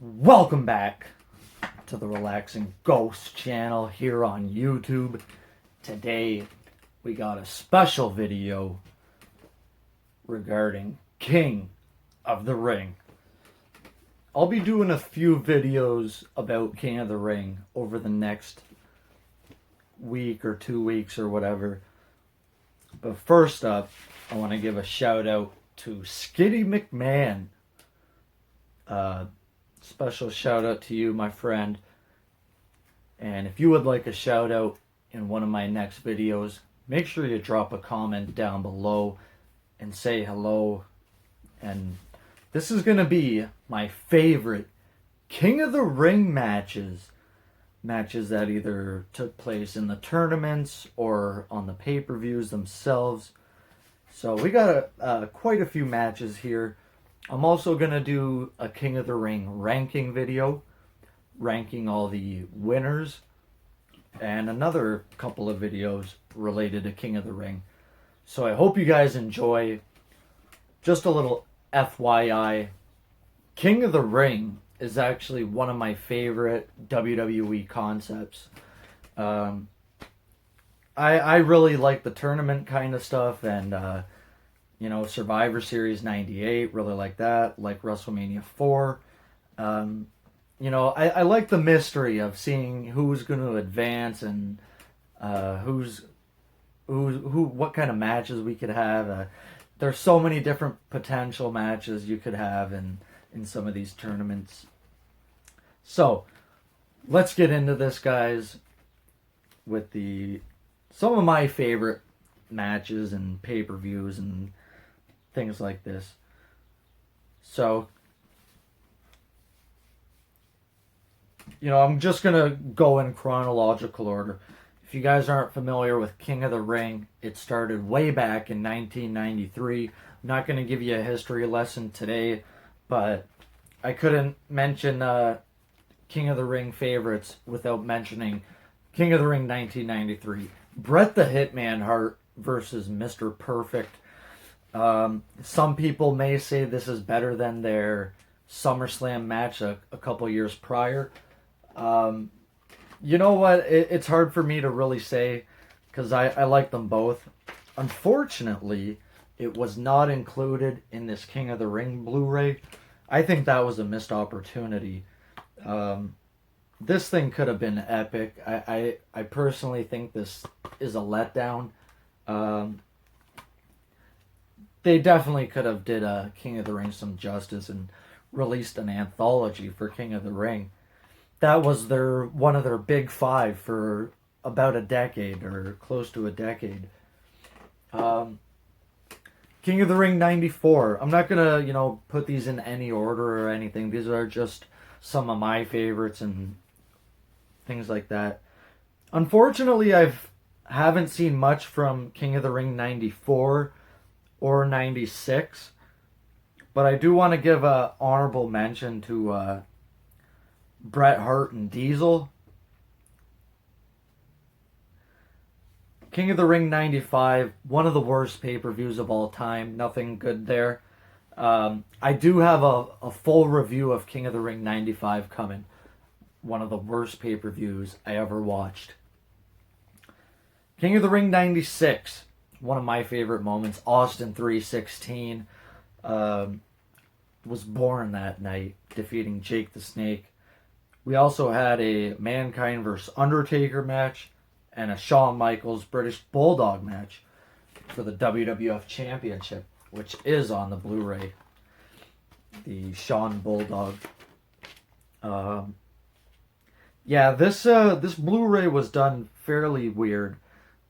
Welcome back to the Relaxing Ghost channel here on YouTube. Today we got a special video regarding King of the Ring. I'll be doing a few videos about King of the Ring over the next week or 2 weeks or whatever. But first up, I want to give a shout out to Skitty McMahon. Special shout out to you, my friend. And if you would like a shout out in one of my next videos, make sure you drop a comment down below and say hello. And this is going to be my favorite King of the Ring matches. Matches that either took place in the tournaments or on the pay-per-views themselves. So we got quite a few matches here. I'm also going to do a King of the Ring ranking video, ranking all the winners, and another couple of videos related to King of the Ring. So I hope you guys enjoy. Just a little FYI, King of the Ring is actually one of my favorite WWE concepts. I really like the tournament kind of stuff, and Survivor Series 98, really like that. Like WrestleMania 4. I like the mystery of seeing who's going to advance and what kind of matches we could have. There's so many different potential matches you could have in some of these tournaments. So, let's get into this, guys, with some of my favorite matches and pay-per-views and things like this. So, I'm just going to go in chronological order. If you guys aren't familiar with King of the Ring, it started way back in 1993. I'm not going to give you a history lesson today, but I couldn't mention King of the Ring favorites without mentioning King of the Ring 1993. Bret the Hitman Hart versus Mr. Perfect. Some people may say this is better than their SummerSlam match a couple years prior. You know what? It's hard for me to really say because I like them both. Unfortunately, it was not included in this King of the Ring Blu-ray. I think that was a missed opportunity. This thing could have been epic. I personally think this is a letdown. They definitely could have did a King of the Ring some justice and released an anthology for King of the Ring. That was one of their big five for about a decade or close to a decade. King of the Ring 94. I'm not gonna, put these in any order or anything. These are just some of my favorites and things like that. Unfortunately, haven't seen much from King of the Ring 94 or 96, but I do want to give a honorable mention to Bret Hart and Diesel. King of the Ring 95, one of the worst pay-per-views of all time. Nothing good there. I do have a full review of King of the Ring 95 coming. One of the worst pay-per-views I ever watched. King of the Ring 96, one of my favorite moments. Austin 3:16 was born that night, defeating Jake the Snake. We also had a Mankind vs. Undertaker match and a Shawn Michaels British Bulldog match for the WWF Championship, which is on the Blu-ray. The Shawn Bulldog. This Blu-ray was done fairly weird.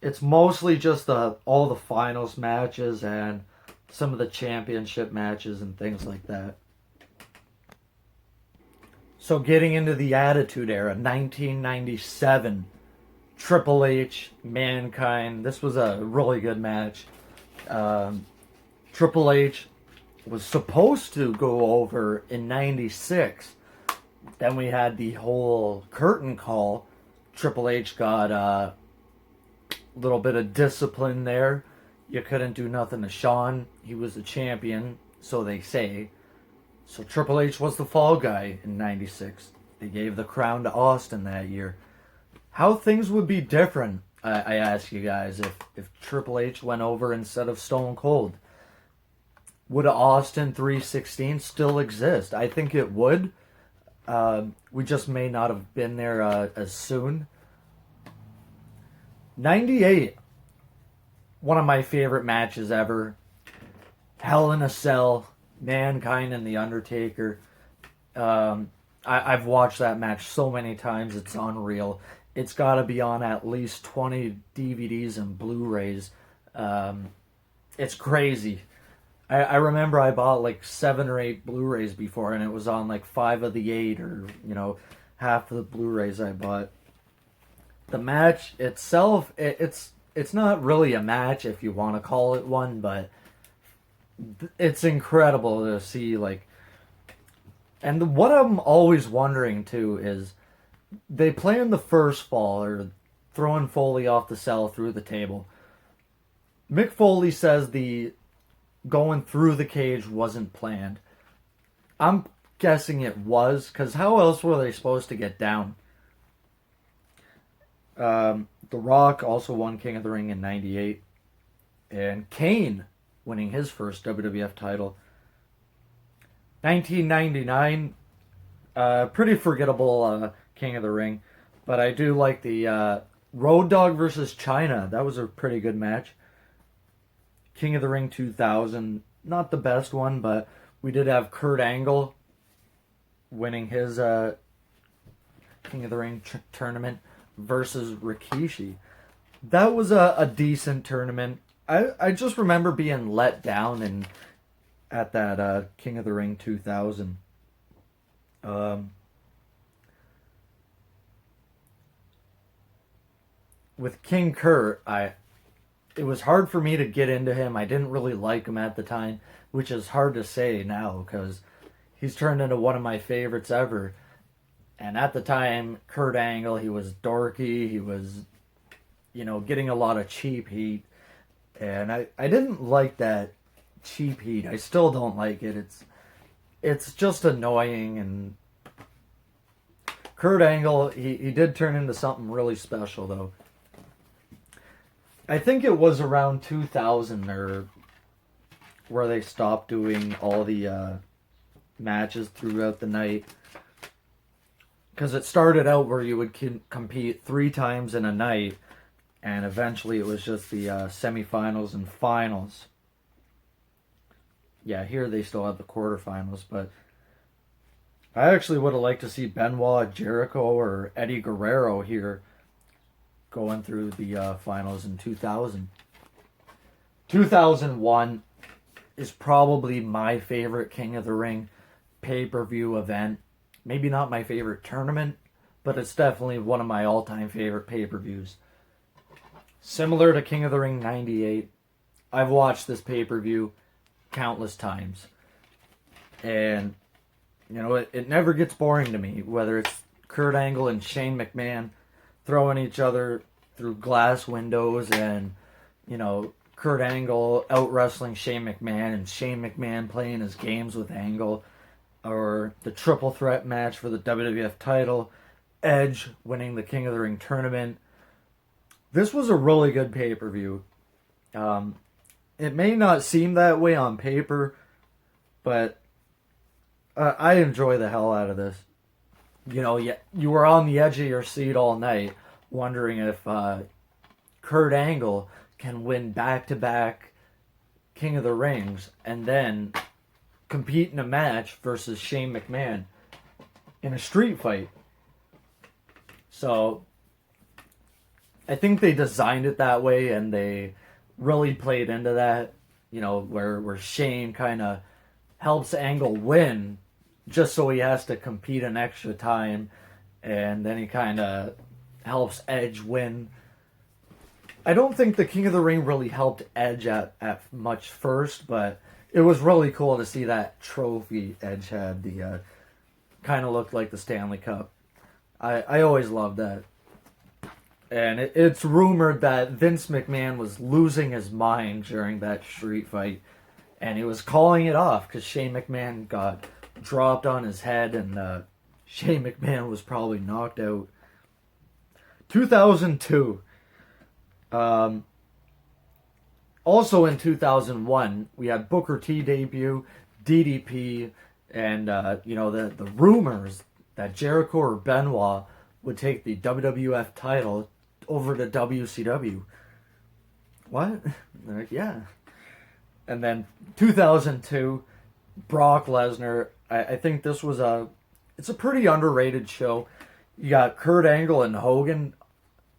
It's mostly just all the finals matches and some of the championship matches and things like that. So getting into the Attitude Era, 1997, Triple H, Mankind. This was a really good match. Triple H was supposed to go over in 96. Then we had the whole curtain call. Triple H got a little bit of discipline there. You couldn't do nothing to Shawn. He was the champion, so they say. So Triple H was the fall guy in '96. They gave the crown to Austin that year. How things would be different, I ask you guys, if Triple H went over instead of Stone Cold. Would Austin 316 still exist? I think it would. We just may not have been there as soon. '98, one of my favorite matches ever. Hell in a Cell, Mankind and The Undertaker. I've watched that match so many times, it's unreal. It's got to be on at least 20 DVDs and Blu-rays. It's crazy. I remember I bought like 7 or 8 Blu-rays before, and it was on like 5 of the 8, or half of the Blu-rays I bought. The match itself, it's not really a match if you want to call it one, but it's incredible to see, like. And what I'm always wondering too is, they planned the first fall, or throwing Foley off the cell through the table. Mick Foley says the going through the cage wasn't planned. I'm guessing it was, because how else were they supposed to get down? The Rock also won King of the Ring in '98. And Kane winning his first WWF title. 1999, pretty forgettable King of the Ring. But I do like the Road Dogg versus Chyna. That was a pretty good match. King of the Ring 2000, not the best one, but we did have Kurt Angle winning his King of the Ring tournament versus Rikishi. That was a decent tournament. I just remember being let down at that King of the Ring 2000. With King Kurt, it was hard for me to get into him. I didn't really like him at the time, which is hard to say now because he's turned into one of my favorites ever. And at the time, Kurt Angle, he was dorky. He was, getting a lot of cheap heat. And I didn't like that cheap heat. I still don't like it. It's just annoying. And Kurt Angle, he did turn into something really special, though. I think it was around 2000 or where they stopped doing all the matches throughout the night. Because it started out where you would compete 3 times in a night, and eventually it was just the semifinals and finals. Yeah, here they still have the quarterfinals, but I actually would have liked to see Benoit, Jericho, or Eddie Guerrero here going through the finals in 2000. 2001 is probably my favorite King of the Ring pay-per-view event. Maybe not my favorite tournament, but it's definitely one of my all-time favorite pay-per-views. Similar to King of the Ring 98, I've watched this pay-per-view countless times. And, it never gets boring to me, whether it's Kurt Angle and Shane McMahon throwing each other through glass windows, and, Kurt Angle out-wrestling Shane McMahon, and Shane McMahon playing his games with Angle, or the triple threat match for the WWF title, Edge winning the King of the Ring tournament. This was a really good pay-per-view. It may not seem that way on paper, but I enjoy the hell out of this. You were on the edge of your seat all night, wondering if Kurt Angle can win back-to-back King of the Rings, and then compete in a match versus Shane McMahon in a street fight. So I think they designed it that way, and they really played into that, where Shane kind of helps Angle win just so he has to compete an extra time, and then he kind of helps Edge win. I don't think the King of the Ring really helped Edge at much first, but it was really cool to see that trophy Edge had. The kind of looked like the Stanley Cup. I always loved that. And it's rumored that Vince McMahon was losing his mind during that street fight, and he was calling it off because Shane McMahon got dropped on his head, and Shane McMahon was probably knocked out. 2002. Also in 2001, we had Booker T debut, DDP, and the rumors that Jericho or Benoit would take the WWF title over to WCW. What? They're like, yeah. And then 2002, Brock Lesnar. I think this was it's a pretty underrated show. You got Kurt Angle and Hogan.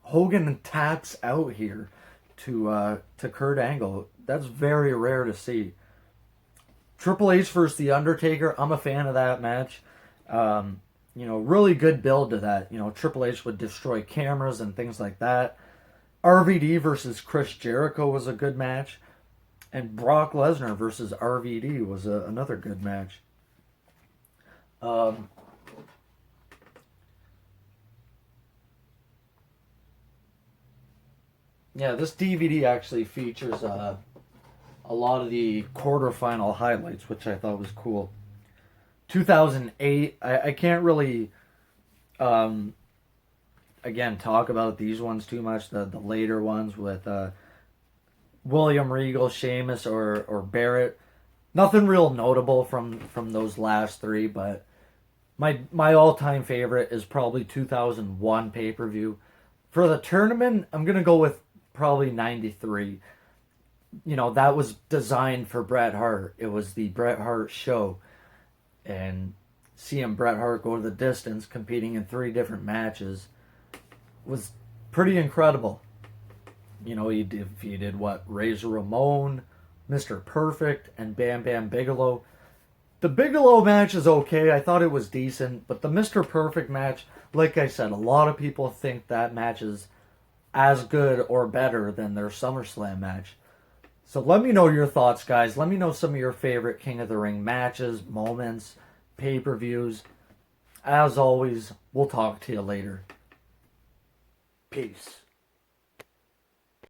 Hogan taps out here to Kurt Angle. That's very rare to see. Triple H versus The Undertaker. I'm a fan of that match. Really good build to that. Triple H would destroy cameras and things like that. RVD versus Chris Jericho was a good match. And Brock Lesnar versus RVD was another good match. This DVD actually features a lot of the quarterfinal highlights, which I thought was cool. 2008, I can't really, again, talk about these ones too much, the later ones with William Regal, Sheamus, or Barrett. Nothing real notable from those last three, but my all-time favorite is probably 2001 pay-per-view. For the tournament, I'm going to go with probably 93. That was designed for Bret Hart. It was the Bret Hart show. And seeing Bret Hart go to the distance, competing in 3 different matches, was pretty incredible. He defeated Razor Ramon, Mr. Perfect, and Bam Bam Bigelow. The Bigelow match is okay. I thought it was decent. But the Mr. Perfect match, like I said, a lot of people think that match is as good or better than their SummerSlam match. So let me know your thoughts, guys. Let me know some of your favorite King of the Ring matches, moments, pay-per-views. As always, we'll talk to you later. Peace.